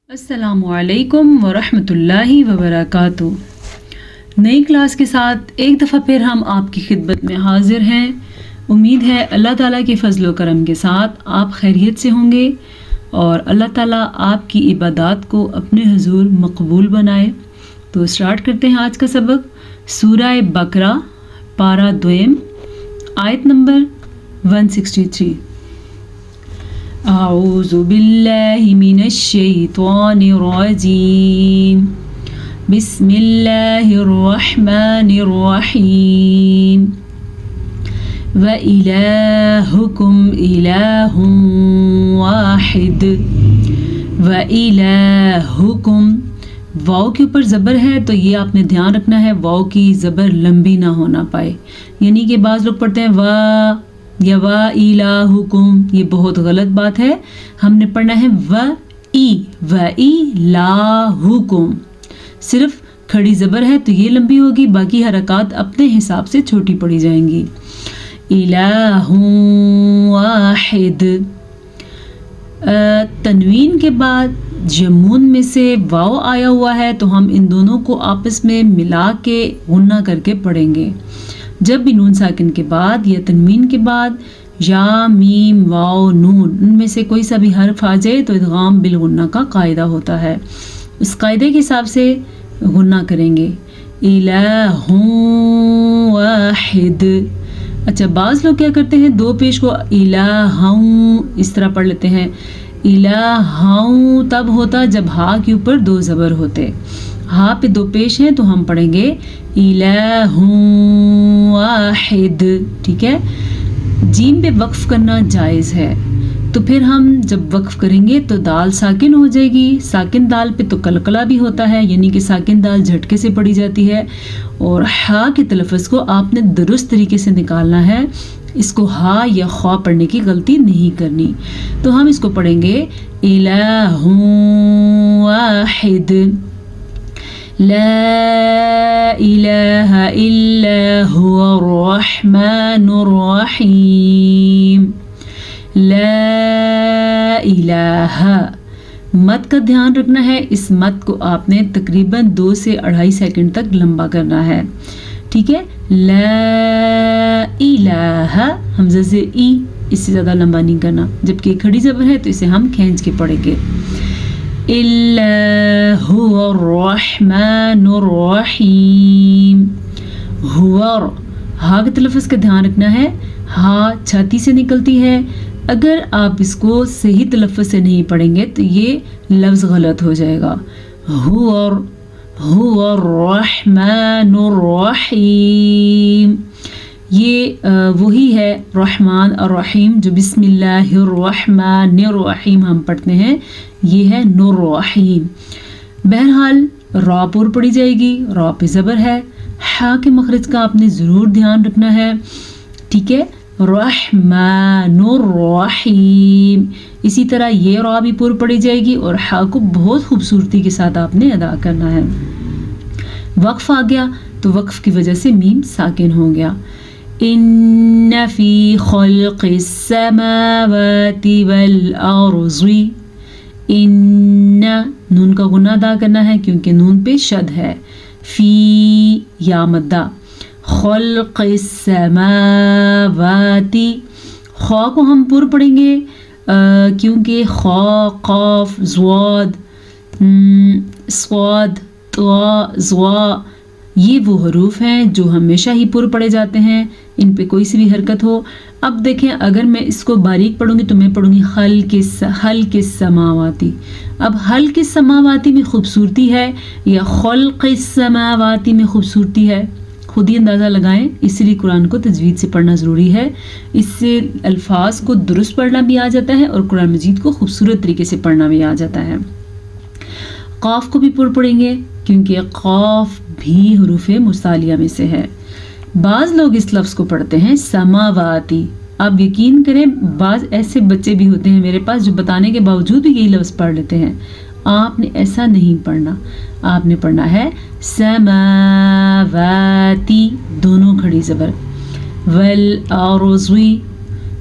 السلام علیکم ورحمۃ اللہ وبرکاتہ۔ نئی کلاس کے ساتھ ایک دفعہ پھر ہم آپ کی خدمت میں حاضر ہیں۔ امید ہے اللہ تعالیٰ کے فضل و کرم کے ساتھ آپ خیریت سے ہوں گے اور اللہ تعالیٰ آپ کی عبادات کو اپنے حضور مقبول بنائے۔ تو سٹارٹ کرتے ہیں آج کا سبق۔ سورہ بقرہ پارہ 2 آیت نمبر 163۔ اعوذ باللہ من الشیطان الرجیم، بسم اللہ الرحمن الرحیم، وَإِلَٰهُكُمْ إِلَٰهٌ وَاحِدٌ۔ وَإِلَٰهُكُمْ، واو کے اوپر زبر ہے تو یہ آپ نے دھیان رکھنا ہے واو کی زبر لمبی نہ ہونا پائے، یعنی کہ بعض لوگ پڑھتے ہیں وا یا وا الہکم، یہ بہت غلط بات ہے۔ ہم نے پڑھنا ہے و الہکم، صرف کھڑی زبر ہے تو یہ لمبی ہوگی، باقی حرکات اپنے حساب سے چھوٹی پڑھی جائیں گی۔ الہ واحد، تنوین کے بعد جمون میں سے واو آیا ہوا ہے تو ہم ان دونوں کو آپس میں ملا کے غنہ کر کے پڑھیں گے۔ جب بھی نون ساکن کے بعد یا تنوین کے بعد یا میم واو نون ان میں سے کوئی سا بھی حرف آ جائے تو ادغام بالغنہ کا قاعدہ ہوتا ہے، اس قاعدے کے حساب سے غنہ کریں گے۔ الہ واحد۔ اچھا، بعض لوگ کیا کرتے ہیں دو پیش کو الہوں اس طرح پڑھ لیتے ہیں، الہوں تب ہوتا جب ہا کے اوپر دو زبر ہوتے، ہا پہ دو پیش ہیں تو ہم پڑھیں گے الہ واحد، ٹھیک ہے۔ جیم پہ وقف کرنا جائز ہے، تو پھر ہم جب وقف کریں گے تو دال ساکن ہو جائے گی، ساکن دال پہ تو قلقلہ بھی ہوتا ہے، یعنی کہ ساکن دال جھٹکے سے پڑھی جاتی ہے، اور ہا کے تلفظ کو آپ نے درست طریقے سے نکالنا ہے، اس کو ہا یا خوا پڑھنے کی غلطی نہیں کرنی۔ تو ہم اس کو پڑھیں گے الہ واحد، لا الہ الا هو الرحمن الرحیم، لا الہ۔ مد کا دھیان رکھنا ہے، اس مد کو آپ نے تقریباً 2 سے 2.5 سیکنڈ تک لمبا کرنا ہے، ٹھیک ہے۔ لا الہ، حمزہ سے ای، اس سے زیادہ لمبا نہیں کرنا، جبکہ کھڑی زبر ہے تو اسے ہم کھینچ کے پڑھیں گے۔ الا هو الرحمن الرحیم، ہوا ہا کے تلفظ کا دھیان رکھنا ہے، ہا چھاتی سے نکلتی ہے، اگر آپ اس کو صحیح تلفظ سے نہیں پڑھیں گے تو یہ لفظ غلط ہو جائے گا۔ هو الرحمن الرحیم، یہ وہی ہے رحمان الرحیم جو بسم اللہ الرحمن الرحیم ہم پڑھتے ہیں، یہ ہے نور رحیم۔ بہرحال را پر پڑھی جائے گی، را پہ زبر ہے، ہا کے مخرج کا آپ نے ضرور دھیان رکھنا ہے، ٹھیک ہے۔ رحمان الرحیم، اسی طرح یہ را بھی پر پڑھی جائے گی اور ہا کو بہت خوبصورتی کے ساتھ آپ نے ادا کرنا ہے۔ وقف آ گیا تو وقف کی وجہ سے میم ساکن ہو گیا۔ ان فی خلق السماوات والارض، ان نون کا غنہ ادا کرنا ہے کیونکہ نون پہ شد ہے، فی یا مدہ، خلق السماوات، خوا کو ہم پر پڑھیں گے کیونکہ خا، قاف، زواد، صاد، طا، ضا، یہ وہ حروف ہیں جو ہمیشہ ہی پر پڑھے جاتے ہیں، ان پہ کوئی سی بھی حرکت ہو۔ اب دیکھیں اگر میں اس کو باریک پڑھوں گی تو میں پڑھوں گی خلق السماواتی، اب خلق السماواتی میں خوبصورتی ہے یا خلق السماواتی میں خوبصورتی ہے، خود ہی اندازہ لگائیں، اس لیے قرآن کو تجوید سے پڑھنا ضروری ہے، اس سے الفاظ کو درست پڑھنا بھی آ جاتا ہے اور قرآن مجید کو خوبصورت طریقے سے پڑھنا بھی آ جاتا ہے۔ قاف کو بھی پر پڑھیں گے کیونکہ قاف بھی حروف مستعلیہ میں سے ہے۔ بعض لوگ اس لفظ کو پڑھتے ہیں سماواتی، آپ یقین کریں بعض ایسے بچے بھی ہوتے ہیں میرے پاس جو بتانے کے باوجود بھی یہی لفظ پڑھ لیتے ہیں، آپ نے ایسا نہیں پڑھنا، آپ نے پڑھنا ہے سماواتی، دونوں کھڑی زبر، والارض،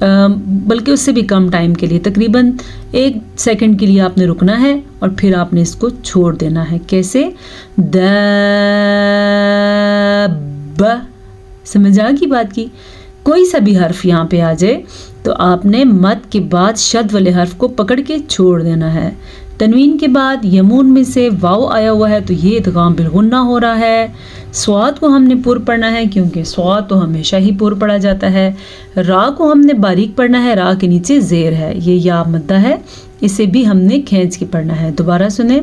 بلکہ اس سے بھی کم ٹائم کے لیے، تقریباً 1 سیکنڈ کے لیے آپ نے رکنا ہے اور پھر آپ نے اس کو چھوڑ دینا ہے. کیسے؟ داب. سمجھ آ گئی بات کی؟ کوئی سا بھی حرف یہاں پہ آ جائے تو آپ نے مد کے بعد شد والے حرف کو پکڑ کے چھوڑ دینا ہے. تنوین کے بعد یمون میں سے واو آیا ہوا ہے تو یہ ادغام بالغنہ ہو رہا ہے. سواد کو ہم نے پر پڑھنا ہے کیونکہ سواد تو ہمیشہ ہی پر پڑھا جاتا ہے. را کو ہم نے باریک پڑھنا ہے، را کے نیچے زیر ہے، یہ یا مدہ ہے، اسے بھی ہم نے کھینچ کے پڑھنا ہے. دوبارہ سنیں.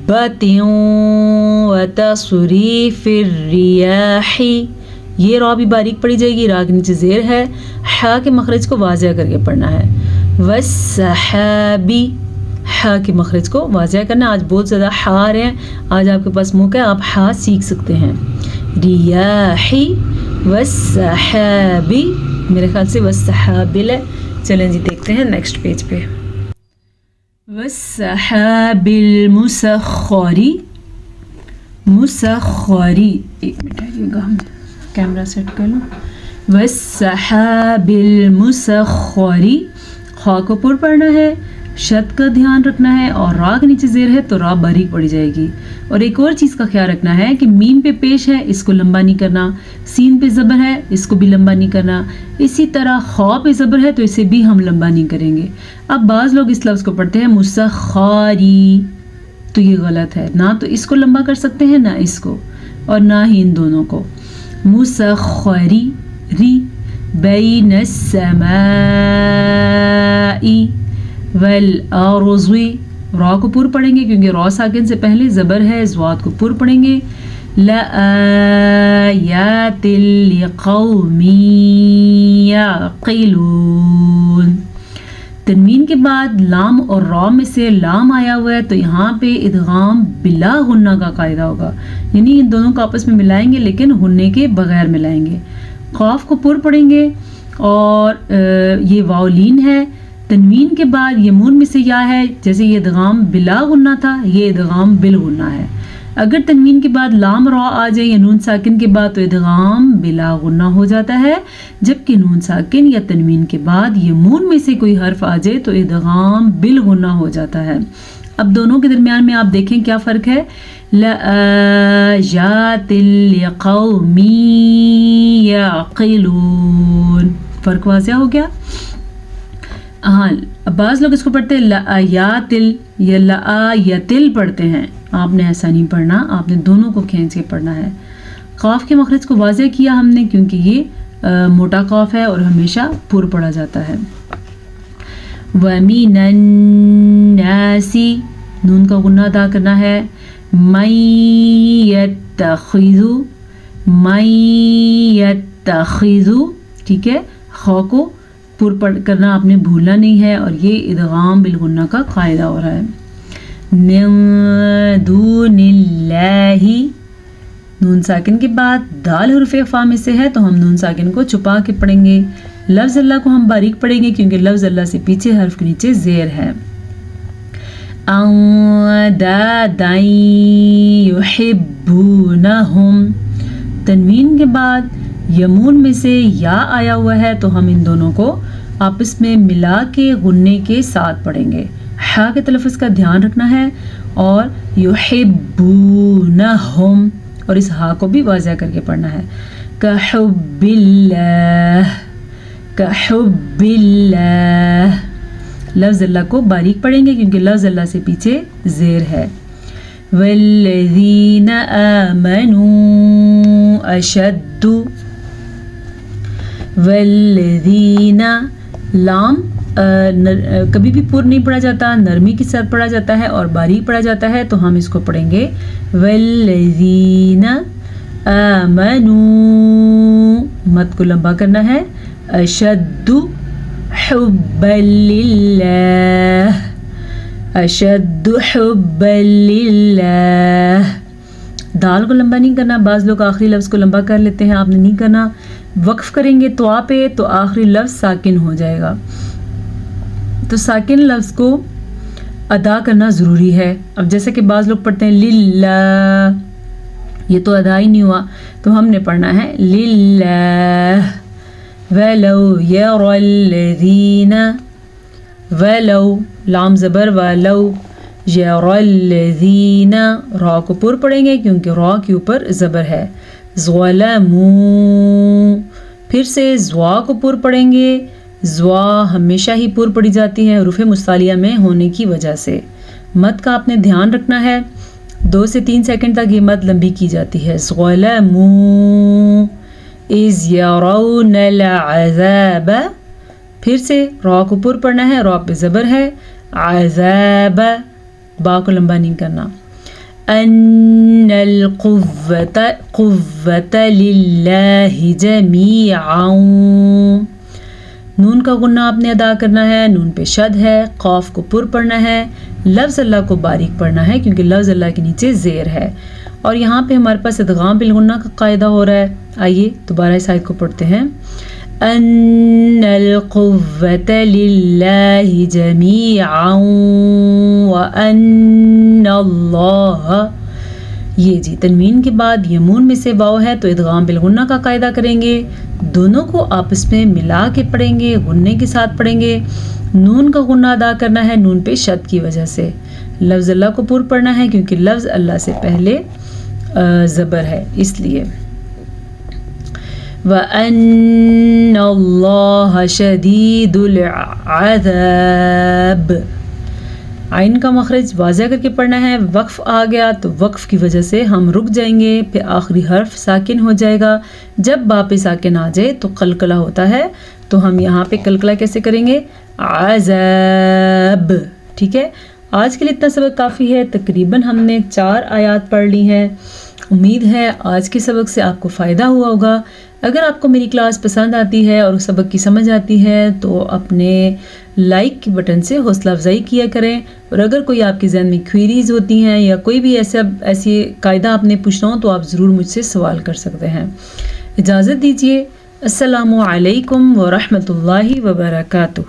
دابتوں وتصریف الریاح، یہ را بھی باریک پڑھی جائے گی، را کے نیچے زیر ہے. حا کے مخرج کو واضح کر کے پڑھنا ہے. والسحابی، حا کے مخرج کو واضح کرنا. آج بہت زیادہ حا آ رہے ہیں، آج آپ کے پاس موقع ہے، آپ حا سیکھ سکتے ہیں. ریاحی والسحابی، میرے خیال سے والسحابل ہے. چلیں جی دیکھتے ہیں نیکسٹ پیج پہ. والسحاب المسخری، مسخری، 1 منٹ آئیے گا، ہم کیمرہ سیٹ کر لوں. والسحاب المسخری، خا کو پر پڑھنا ہے، شد کا دھیان رکھنا ہے اور را کے نیچے زیر ہے تو را باریک پڑھی جائے گی. اور ایک اور چیز کا خیال رکھنا ہے کہ میم پہ پیش ہے، اس کو لمبا نہیں کرنا. سین پہ زبر ہے، اس کو بھی لمبا نہیں کرنا. اسی طرح خا پہ زبر ہے تو اسے بھی ہم لمبا نہیں کریں گے. اب بعض لوگ اس لفظ کو پڑھتے ہیں مسخاری، تو یہ غلط ہے. نہ تو اس کو لمبا کر سکتے ہیں، نہ اس کو، اور نہ ہی ان دونوں کو. مسخری ری بین السماء والارض، را کو پر پڑھیں گے کیونکہ را ساکن سے پہلے زبر ہے، زواد کو پر پڑھیں گے. لآیات لقوم یعقلون. تنوین کے بعد لام اور را میں سے لام آیا ہوا ہے تو یہاں پہ ادغام بلا غنہ کا قاعدہ ہوگا، یعنی ان دونوں کو آپس میں ملائیں گے لیکن غنے کے بغیر ملائیں گے. قاف کو پر پڑھیں گے اور یہ واولین ہے. تنوین کے بعد یمون میں سے یا ہے، جیسے یہ ادغام بلا غنہ تھا، یہ ادغام بالغنہ ہے. اگر تنوین کے بعد لام را آ جائے یا نون ساکن کے بعد تو ادغام بلا غنہ ہو جاتا ہے، جبکہ نون ساکن یا تنوین کے بعد یمون میں سے کوئی حرف آ جائے تو ادغام بالغنہ ہو جاتا ہے. اب دونوں کے درمیان میں آپ دیکھیں کیا فرق ہے. لآیات لقوم یعقلون، فرق واضح ہو گیا. ہاں بعض لوگ اس کو پڑھتے ہیں لآیاتل یا لآیتل پڑھتے ہیں، آپ نے ایسا نہیں پڑھنا، آپ نے دونوں کو کھینچ کے پڑھنا ہے. قاف کے مخرج کو واضح کیا ہم نے کیونکہ یہ موٹا قاف ہے اور ہمیشہ پر پڑھا جاتا ہے. وَمِنَ النَّاسِ، نون کا غنہ ادا کرنا ہے. مَن يَتَّخِذُ، مَن يَتَّخِذُ، ٹھیک ہے. خا کو پر کرنا آپ نے بھولنا نہیں ہے اور یہ ادغام بالغنہ کا قاعدہ ہو رہا ہے. من دون اللہ، نون ساکن کے بعد دال حرف اخفا میں سے ہے تو ہم نون ساکن کو چھپا کے پڑھیں گے. لفظ اللہ کو ہم باریک پڑھیں گے کیونکہ لفظ اللہ سے پیچھے حرف کے نیچے زیر ہے. اندادا یحبونہم، تنوین کے بعد یمون میں سے یا آیا ہوا ہے تو ہم ان دونوں کو آپس میں ملا کے غنے کے ساتھ پڑھیں گے. حا کے تلفظ کا دھیان رکھنا ہے اور یحبونہم، اور اس ہا کو بھی واضح کر کے پڑھنا ہے. کحب اللہ، کحب اللہ، لفظ اللہ کو باریک پڑھیں گے کیونکہ لفظ اللہ سے پیچھے زیر ہے. والذین آمنوا اشد، والذین، لام کبھی بھی پر نہیں پڑھا جاتا، نرمی کے ساتھ پڑھا جاتا ہے اور باریک پڑھا جاتا ہے تو ہم اس کو پڑھیں گے والذین آمنوا، مد کو لمبا کرنا ہے. اشد حبا للہ، اشد حبا للہ، دال کو لمبا نہیں کرنا. بعض لوگ آخری لفظ کو لمبا کر لیتے ہیں، آپ نے نہیں کرنا. وقف کریں گے تو آپ تو آخری لفظ ساکن ہو جائے گا، تو ساکن لفظ کو ادا کرنا ضروری ہے. اب جیسے کہ بعض لوگ پڑھتے ہیں للہ، یہ تو ادا ہی نہیں ہوا، تو ہم نے پڑھنا ہے للہ، وَلَوْ يَرَى الَّذِينَ، وَلَوْ لام زبر وَلَوْ، يَرَى الَّذِينَ را کو پر پڑھیں گے کیونکہ را کے اوپر زبر ہے، ظلموا پھر سے زوا کو پر پڑھیں گے، زوا ہمیشہ ہی پر پڑھی جاتی ہے حروف مستعلیہ میں ہونے کی وجہ سے، مد کا آپ نے دھیان رکھنا ہے، 2 سے 3 سیکنڈ تک یہ مد لمبی کی جاتی ہے، ظلموا اذ یرون العذاب، پھر سے را کو پر پڑھنا ہے، را پہ زبر ہے، عذاب با کو لمبا نہیں کرنا، ان القوة للہ جمیعا، نون کا غنہ آپ نے ادا کرنا ہے، نون پہ شد ہے، قاف کو پر پڑھنا ہے، لفظ اللہ کو باریک پڑھنا ہے کیونکہ لفظ اللہ کے نیچے زیر ہے، اور یہاں پہ ہمارے پاس ادغام بالغنہ کا قاعدہ ہو رہا ہے۔ آئیے دوبارہ اس آیت کو پڑھتے ہیں، ان القوة للہ جمیعا وان اللہ، یہ جی تنوین کے بعد یمون میں سے واو ہے تو ادغام بالغنہ کا قاعدہ کریں گے، دونوں کو آپس میں ملا کے پڑھیں گے، غنے کے ساتھ پڑھیں گے، نون کا غنہ ادا کرنا ہے نون پہ شد کی وجہ سے، لفظ اللہ کو پر پڑھنا ہے کیونکہ لفظ اللہ سے پہلے زبر ہے اس لیے، وَأَنَّ اللَّهَ شَدِيدُ الْعَذَابِ، عین کا مخرج واضح کر کے پڑھنا ہے، وقف آ گیا تو وقف کی وجہ سے ہم رک جائیں گے، پھر آخری حرف ساکن ہو جائے گا، جب با پہ ساکن آ جائے تو قلقلہ ہوتا ہے، تو ہم یہاں پہ قلقلہ کیسے کریں گے، عذاب، ٹھیک ہے۔ آج کے لیے اتنا سبق کافی ہے، تقریباً ہم نے 4 آیات پڑھ لی ہیں، امید ہے آج کے سبق سے آپ کو فائدہ ہوا ہوگا۔ اگر آپ کو میری کلاس پسند آتی ہے اور سبق کی سمجھ آتی ہے تو اپنے لائک کے بٹن سے حوصلہ افزائی کیا کریں، اور اگر کوئی آپ کے ذہن میں کوئریز ہوتی ہیں یا کوئی بھی ایسی قاعدہ آپ نے پوچھنا ہو تو آپ ضرور مجھ سے سوال کر سکتے ہیں۔ اجازت دیجیے، السلام علیکم ورحمۃ اللہ وبرکاتہ۔